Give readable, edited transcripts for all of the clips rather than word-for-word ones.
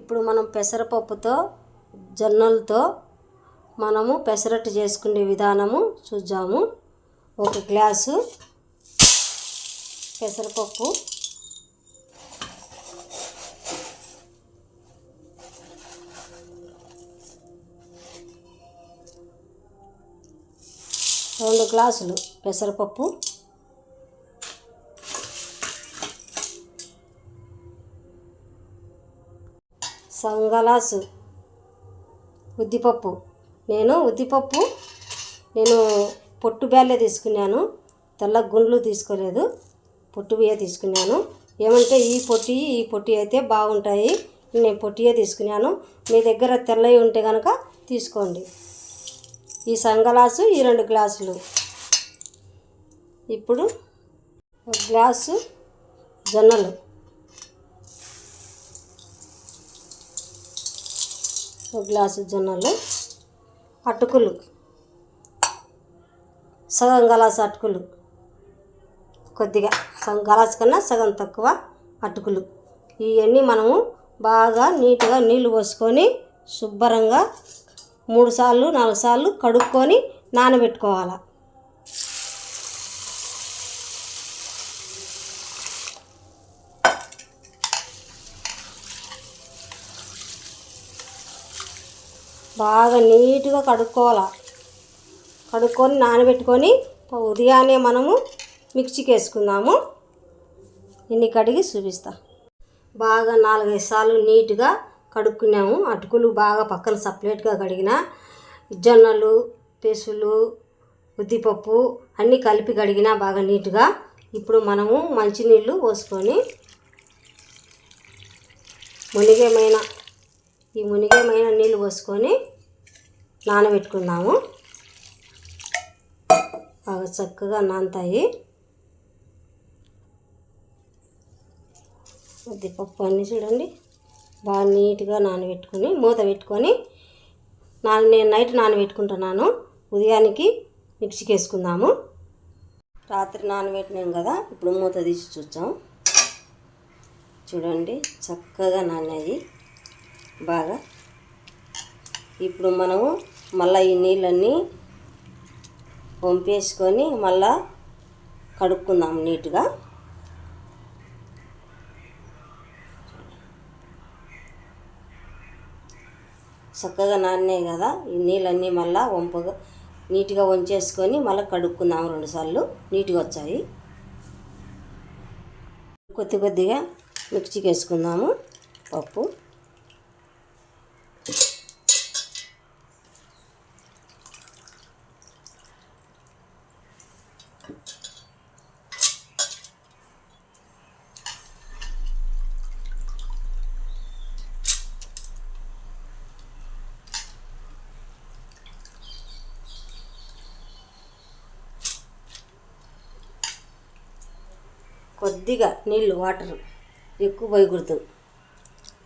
ఇప్పుడు మనం పెసరపప్పుతో జొన్నలతో మనము పెసరట్టు చేసుకునే విధానము చూద్దాము. 1 గ్లాసు పెసరపప్పు, రెండు గ్లాసులు పెసరపప్పు, సగం గ్లాసు ఉద్దిపప్పు. నేను పొట్టు బేళ్ళే తీసుకున్నాను, తెల్ల గుండ్లు తీసుకోలేదు, పొట్టు బియ్య తీసుకున్నాను. ఏమంటే ఈ పొట్టి అయితే బాగుంటాయి, నేను పొట్టియే తీసుకున్నాను. మీ దగ్గర తెల్లవి ఉంటే కనుక తీసుకోండి. ఈ సగం గ్లాసు, ఈ 2 గ్లాసులు. ఇప్పుడు 1 గ్లాసు జొన్నలు, 1 గ్లాసు జొన్నలు, అటుకులు, సగం గ్లాసు అటుకులు, కొద్దిగా సగం గ్లాసు కన్నా సగం తక్కువ అటుకులు. ఇవన్నీ మనము బాగా నీట్గా నీళ్లు పోసుకొని శుభ్రంగా 3 సార్లు 4 సార్లు కడుక్కొని నానబెట్టుకోవాలి. బాగా నీట్గా కడుక్కొని నానబెట్టుకొని ఉదయాన్నే మనము మిక్సీకి వేసుకుందాము. ఇన్ని కడిగి చూపిస్తా. బాగా 4-5 సార్లు నీట్గా కడుక్కున్నాము. అటుకులు బాగా పక్కన సపరేట్గా కడిగిన, జొన్నలు, పెసులు, ఉద్దిపప్పు అన్నీ కలిపి కడిగిన బాగా నీట్గా. ఇప్పుడు మనము మంచినీళ్ళు పోసుకొని మునిగేమైన నీళ్ళు పోసుకొని నానబెట్టుకుందాము. బాగా చక్కగా నానతాయి. ఉద్దిపప్పు అన్నీ చూడండి బాగా నీట్గా నానబెట్టుకొని మూత పెట్టుకొని నేను నైట్ నానబెట్టుకుంటున్నాను. ఉదయానికి మిక్సీకి వేసుకుందాము. రాత్రి నానబెట్టినాం కదా, ఇప్పుడు మూత తీసి చూద్దాం. చూడండి చక్కగా నానాయి బాగా. ఇప్పుడు మనము మళ్ళీ ఈ నీళ్ళన్నీ వంపేసుకొని మళ్ళా కడుక్కుందాం నీట్గా. చక్కగా నానినాయి కదా, ఈ నీళ్ళన్నీ మళ్ళీ నీట్గా వంచేసుకొని మళ్ళీ కడుక్కుందాం. 2 సార్లు నీట్గా వచ్చాయి. కొద్దిగా మిక్సీకి వేసుకుందాము పప్పు. కొద్దిగా నీళ్ళు వాటర్ ఎక్కువ పోయకూడదు.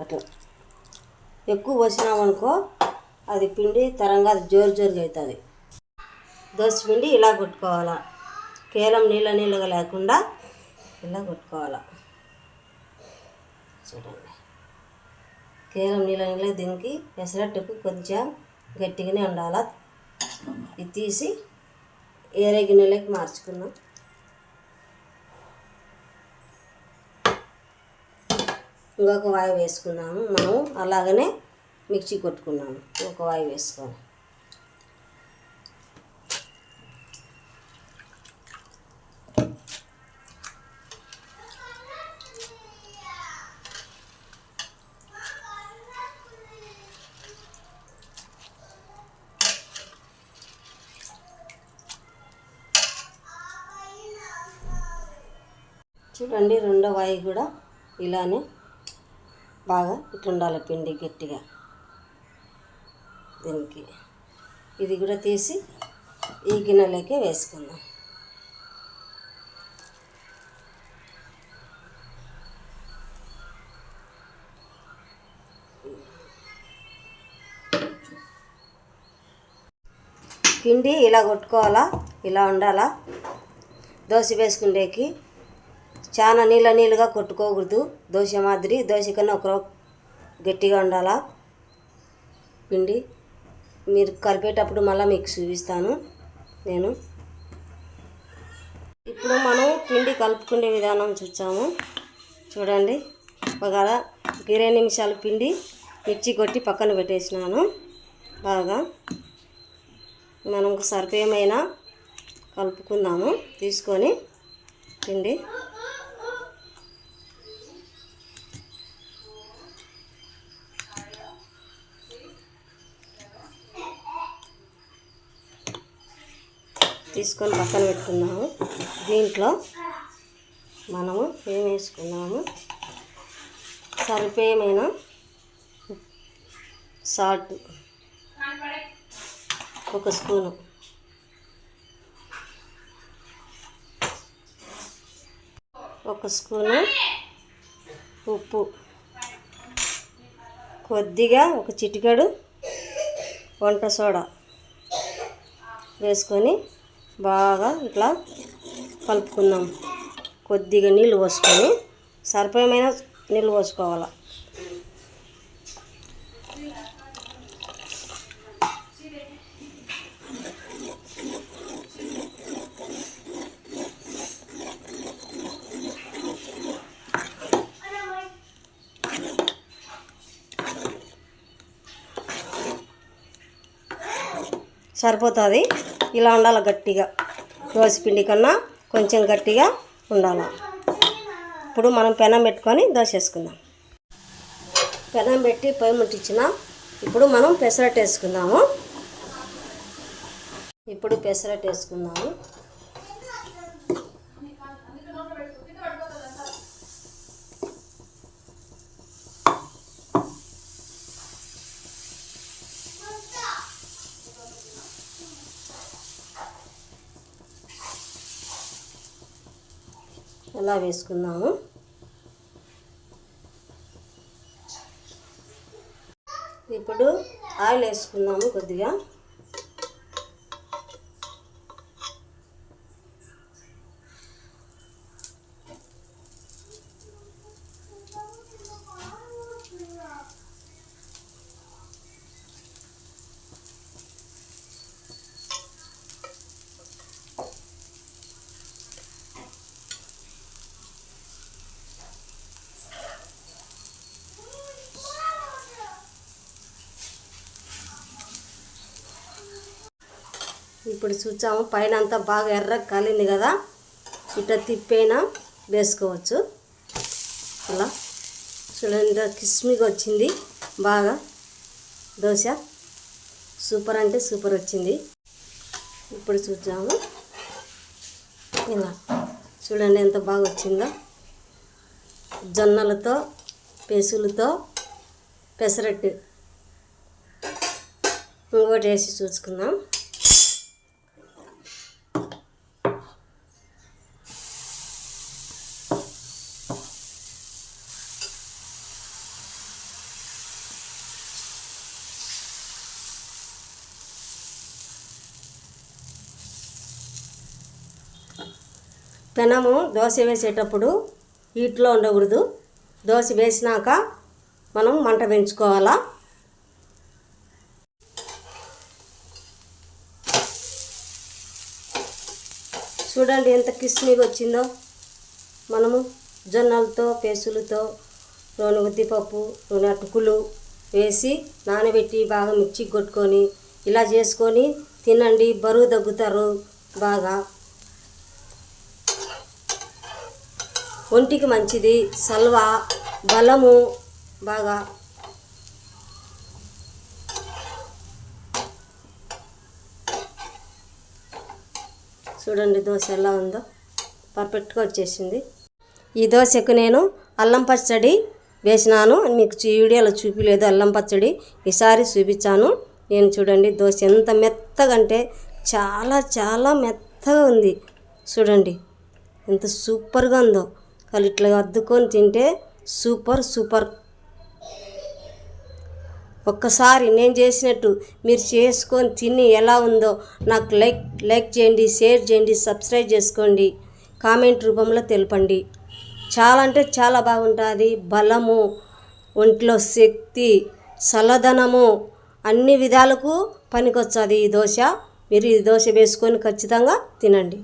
అట్లా ఎక్కువ పోసినామనుకో అది పిండి తరంగా జోరుగా అవుతుంది. దోశ పిండి ఇలా కొట్టుకోవాలా, కేవలం నీళ్ళగా లేకుండా ఇలా కొట్టుకోవాలా. చూడండి కేవలం నీళ్ళ దీనికి పెసరట్టుకు కొంచెం గట్టిగానే ఉండాలా. ఇది తీసి ఏరే గిన్నెలోకి మార్చుకుందాం. ఇంకొక వాయి వేసుకున్నాము. మనం అలాగనే మిక్సీ కొట్టుకున్నాము. ఒక వాయి వేసుకోవాలి. చూడండి రెండో వాయి కూడా ఇలానే బాగా ఇట్లా ఉండాలి పిండి గట్టిగా. దీనికి ఇది కూడా తీసి ఈ గిన్నెలోకి వేసుకుందాం. పిండి ఇలా కొట్టుకోవాలా, ఇలా ఉండాలా. దోశ వేసుకుండేకి చాలా నీళ్ళగా కొట్టుకోకూడదు. దోశ మాదిరి దోశ కన్నా ఒక గట్టిగా ఉండాలా పిండి. మీరు కలిపేటప్పుడు మళ్ళీ మీకు చూపిస్తాను నేను. ఇప్పుడు మనం పిండి కలుపుకునే విధానం చూసాము చూడండి. ఒక 20 నిమిషాలు పిండి మిర్చి కొట్టి పక్కన పెట్టేసినాను. బాగా మనకు సరిపోయేమైనా కలుపుకుందాము తీసుకొని పిండి. తీసుకొని పక్కన పెట్టుకున్నాము. దీంట్లో మనము ఏం వేసుకున్నాము, సరిపోయేమైన సాల్ట్ 1 స్పూను, ఉప్పు, కొద్దిగా 1 చిటికెడు వంట సోడా వేసుకొని బాగా ఇట్లా కలుపుకుందాం. కొద్దిగా నీళ్ళు పోసుకొని సరిపోయేమైన నీళ్ళు పోసుకోవాలి. సరిపోతుంది. ఇలా ఉండాలి గట్టిగా, దోసపిండి కన్నా కొంచెం గట్టిగా ఉండాలి. ఇప్పుడు మనం పెనం పెట్టుకొని దోశ వేసుకుందాం. పెనం పెట్టి పొయ్యి ముట్టించిన. ఇప్పుడు మనం పెసరట్టు వేసుకుందాము. ఇలా వేసుకుందాము. ఇప్పుడు ఆయిల్ వేసుకుందాము కొద్దిగా. ఇప్పుడు చూసాము పైన అంతా బాగా ఎర్రగా కాలింది కదా. ఇట్లా తిప్పైనా వేసుకోవచ్చు. ఇలా చూడండి కిస్మిగా వచ్చింది బాగా దోశ. సూపర్ అంటే సూపర్ వచ్చింది. ఇప్పుడు చూద్దాము. ఇలా చూడండి ఎంత బాగా వచ్చిందో. జొన్నలతో పెసులతో పెసరట్టు ఇంకోటి వేసి చూసుకుందాం. పెనము దోశ వేసేటప్పుడు హీట్లో ఉండకూడదు. దోశ వేసినాక మనం మంట పెంచుకోవాలా. చూడండి ఎంత కిస్మిగా వచ్చిందో. మనము జొన్నలతో పెసులతో నూనె ఉద్దిపప్పు నూనె అటుకులు వేసి నానబెట్టి బాగా మిక్సీ కొట్టుకొని ఇలా చేసుకొని తినండి. బరువు తగ్గుతారు. బాగా ఒంటికి మంచిది. సల్వా బలము బాగా. చూడండి దోశ ఎలా ఉందో, పర్ఫెక్ట్గా వచ్చేసింది. ఈ దోశకు నేను అల్లం పచ్చడి వేసినాను. మీకు వీడియోలో చూపించలేదు అల్లం పచ్చడి, ఈసారి చూపించాను నేను. చూడండి దోశ ఎంత మెత్తగా అంటే చాలా చాలా మెత్తగా ఉంది. చూడండి ఎంత సూపర్గా ఉందో. వాళ్ళు ఇట్లా అద్దుకొని తింటే సూపర్. ఒక్కసారి నేను చేసినట్టు మీరు చేసుకొని తిని ఎలా ఉందో నాకు లైక్ చేయండి, షేర్ చేయండి, సబ్స్క్రైబ్ చేసుకోండి, కామెంట్ రూపంలో తెలపండి. చాలా అంటే చాలా బాగుంటుంది. బలము ఒంట్లో శక్తి, చల్లదనము అన్ని విధాలకు పనికొచ్చాది ఈ దోశ. మీరు ఈ దోశ వేసుకొని ఖచ్చితంగా తినండి.